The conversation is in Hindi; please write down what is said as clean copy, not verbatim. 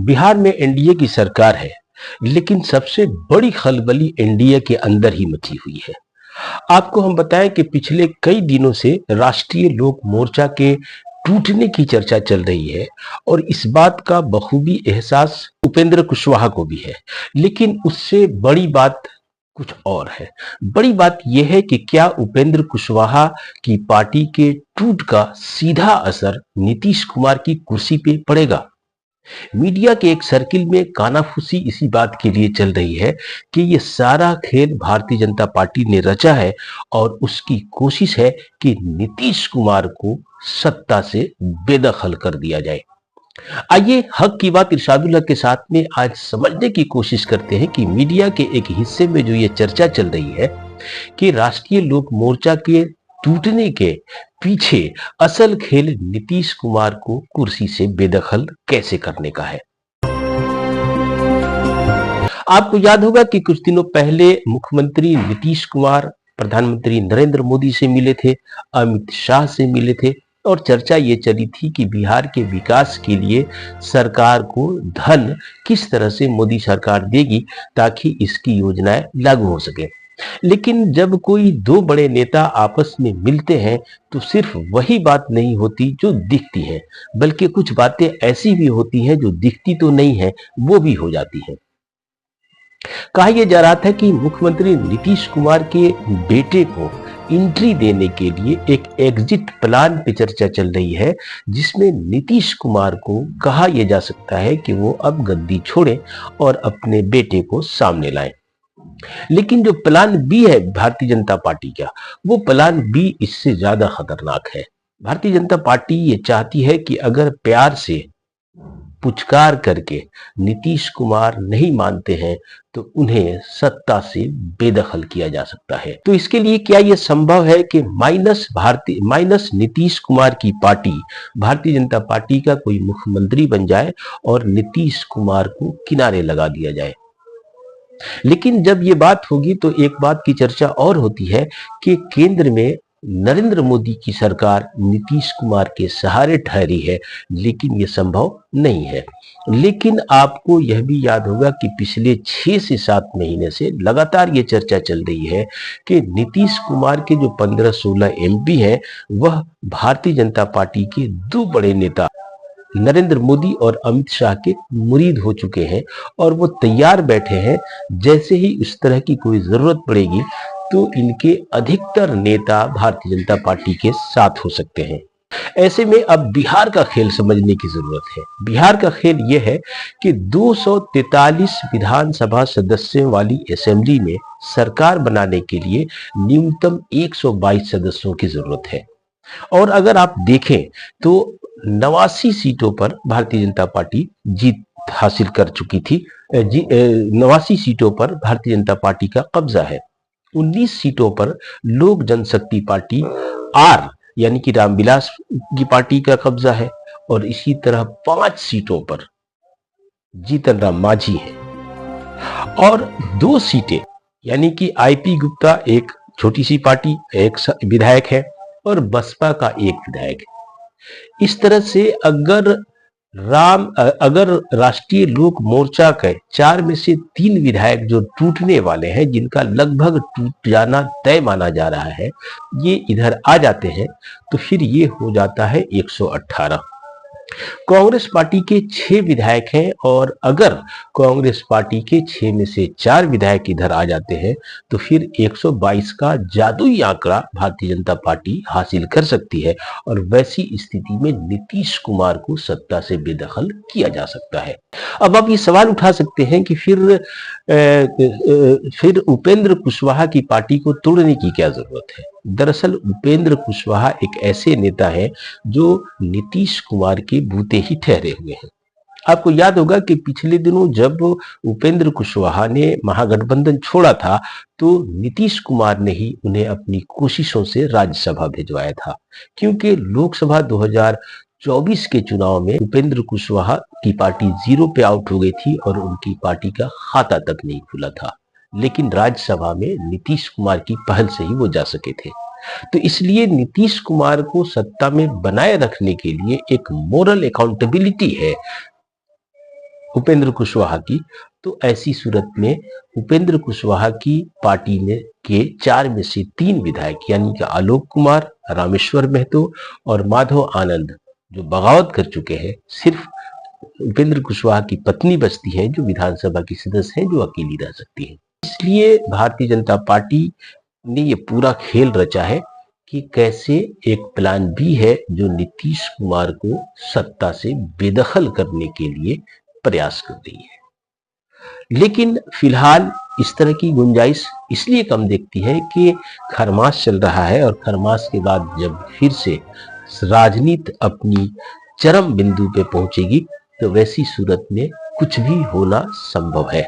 बिहार में एनडीए की सरकार है, लेकिन सबसे बड़ी खलबली एनडीए के अंदर ही मची हुई है। आपको हम बताएं कि पिछले कई दिनों से राष्ट्रीय लोक मोर्चा के टूटने की चर्चा चल रही है और इस बात का बखूबी एहसास उपेंद्र कुशवाहा को भी है। लेकिन उससे बड़ी बात कुछ और है। बड़ी बात यह है कि क्या उपेंद्र कुशवाहा की पार्टी के टूट का सीधा असर नीतीश कुमार की कुर्सी पे पड़ेगा। मीडिया के एक सर्किल में कानाफूसी इसी बात के लिए चल रही है कि ये सारा खेल भारतीय जनता पार्टी ने रचा है और उसकी कोशिश है कि नीतीश कुमार को सत्ता से बेदखल कर दिया जाए। आइए हक की बात इरशादुल हक के साथ में आज समझने की कोशिश करते हैं कि मीडिया के एक हिस्से में जो ये चर्चा चल रही है कि राष्ट्रीय लोक मोर्चा के टूटने के पीछे असल खेल नीतीश कुमार को कुर्सी से बेदखल कैसे करने का है। आपको याद होगा कि कुछ दिनों पहले मुख्यमंत्री नीतीश कुमार प्रधानमंत्री नरेंद्र मोदी से मिले थे, अमित शाह से मिले थे और चर्चा ये चली थी कि बिहार के विकास के लिए सरकार को धन किस तरह से मोदी सरकार देगी ताकि इसकी योजनाएं लागू हो सके। लेकिन जब कोई दो बड़े नेता आपस में मिलते हैं तो सिर्फ वही बात नहीं होती जो दिखती है, बल्कि कुछ बातें ऐसी भी होती हैं जो दिखती तो नहीं है, वो भी हो जाती है। कहा यह जा रहा था कि मुख्यमंत्री नीतीश कुमार के बेटे को एंट्री देने के लिए एक एग्जिट प्लान पे चर्चा चल रही है, जिसमें नीतीश कुमार को कहा यह जा सकता है कि वो अब गद्दी छोड़ें और अपने बेटे को सामने लाएं। लेकिन जो प्लान बी है भारतीय जनता पार्टी का, वो प्लान बी इससे ज्यादा खतरनाक है। भारतीय जनता पार्टी ये चाहती है कि अगर प्यार से पुचकार करके नीतीश कुमार नहीं मानते हैं तो उन्हें सत्ता से बेदखल किया जा सकता है। तो इसके लिए क्या यह संभव है कि माइनस नीतीश कुमार की पार्टी भारतीय जनता पार्टी का कोई मुख्यमंत्री बन जाए और नीतीश कुमार को किनारे लगा दिया जाए। लेकिन जब ये बात होगी तो एक बात की चर्चा और होती है कि केंद्र में नरेंद्र मोदी की सरकार नीतीश कुमार के सहारे ठहरी है, लेकिन यह संभव नहीं है। लेकिन आपको यह भी याद होगा कि पिछले 6 से 7 महीने से लगातार ये चर्चा चल रही है कि नीतीश कुमार के जो 15-16 एमपी हैं वह भारतीय जनता पार्टी के दो बड़े नेता नरेंद्र मोदी और अमित शाह के मुरीद हो चुके हैं और वो तैयार बैठे हैं, जैसे ही इस तरह की कोई जरूरत पड़ेगी तो इनके अधिकतर नेता भारतीय जनता पार्टी के साथ हो सकते हैं। ऐसे में अब बिहार का खेल समझने की जरूरत है। बिहार का खेल यह है कि 243 विधानसभा सदस्यों वाली असेंबली में सरकार बनाने के लिए न्यूनतम 122 सदस्यों की जरूरत है और अगर आप देखें तो 89 सीटों पर भारतीय जनता पार्टी जीत हासिल कर चुकी थी। 89 सीटों पर भारतीय जनता पार्टी का कब्जा है। 19 सीटों पर लोक जनशक्ति पार्टी आर यानी कि रामविलास की पार्टी का कब्जा है और इसी तरह 5 सीटों पर जीतन राम मांझी है और 2 सीटें यानी कि आईपी गुप्ता एक छोटी सी पार्टी एक विधायक है और बसपा का एक विधायक है। इस तरह से अगर राष्ट्रीय लोक मोर्चा के 4 में से 3 विधायक जो टूटने वाले हैं, जिनका लगभग टूट जाना तय माना जा रहा है, ये इधर आ जाते हैं तो फिर ये हो जाता है 118। कांग्रेस पार्टी के 6 विधायक हैं और अगर कांग्रेस पार्टी के 6 में से 4 विधायक इधर आ जाते हैं तो फिर 122 का जादुई आंकड़ा भारतीय जनता पार्टी हासिल कर सकती है और वैसी स्थिति में नीतीश कुमार को सत्ता से बेदखल किया जा सकता है। अब आप ये सवाल उठा सकते हैं कि फिर उपेंद्र कुशवाहा की पार्टी को तोड़ने की क्या जरूरत है। दरअसल उपेंद्र कुशवाहा एक ऐसे नेता हैं जो नीतीश कुमार के बूते ही ठहरे हुए हैं। आपको याद होगा कि पिछले दिनों जब उपेंद्र कुशवाहा ने महागठबंधन छोड़ा था तो नीतीश कुमार ने ही उन्हें अपनी कोशिशों से राज्यसभा भिजवाया था, क्योंकि लोकसभा 2024 के चुनाव में उपेंद्र कुशवाहा की पार्टी 0 पे आउट हो गई थी और उनकी पार्टी का खाता तक नहीं खुला था, लेकिन राज्यसभा में नीतीश कुमार की पहल से ही वो जा सके थे। तो इसलिए नीतीश कुमार को सत्ता में बनाए रखने के लिए एक मोरल अकाउंटेबिलिटी है उपेंद्र कुशवाहा की, तो ऐसी सूरत में उपेंद्र कुशवाहा की पार्टी में के 4 में से 3 विधायक यानी कि आलोक कुमार, रामेश्वर महतो और माधव आनंद जो बगावत कर चुके हैं, सिर्फ उपेंद्र कुशवाहा की पत्नी बचती है जो विधानसभा की सदस्य है, जो अकेली रह सकती है। इसलिए भारतीय जनता पार्टी ने ये पूरा खेल रचा है कि कैसे एक प्लान बी है जो नीतीश कुमार को सत्ता से बेदखल करने के लिए प्रयास कर रही है। लेकिन फिलहाल इस तरह की गुंजाइश इसलिए कम देखती है कि खरमास चल रहा है, और खरमास के बाद जब फिर से राजनीति अपनी चरम बिंदु पे पहुंचेगी तो वैसी सूरत में कुछ भी होना संभव है।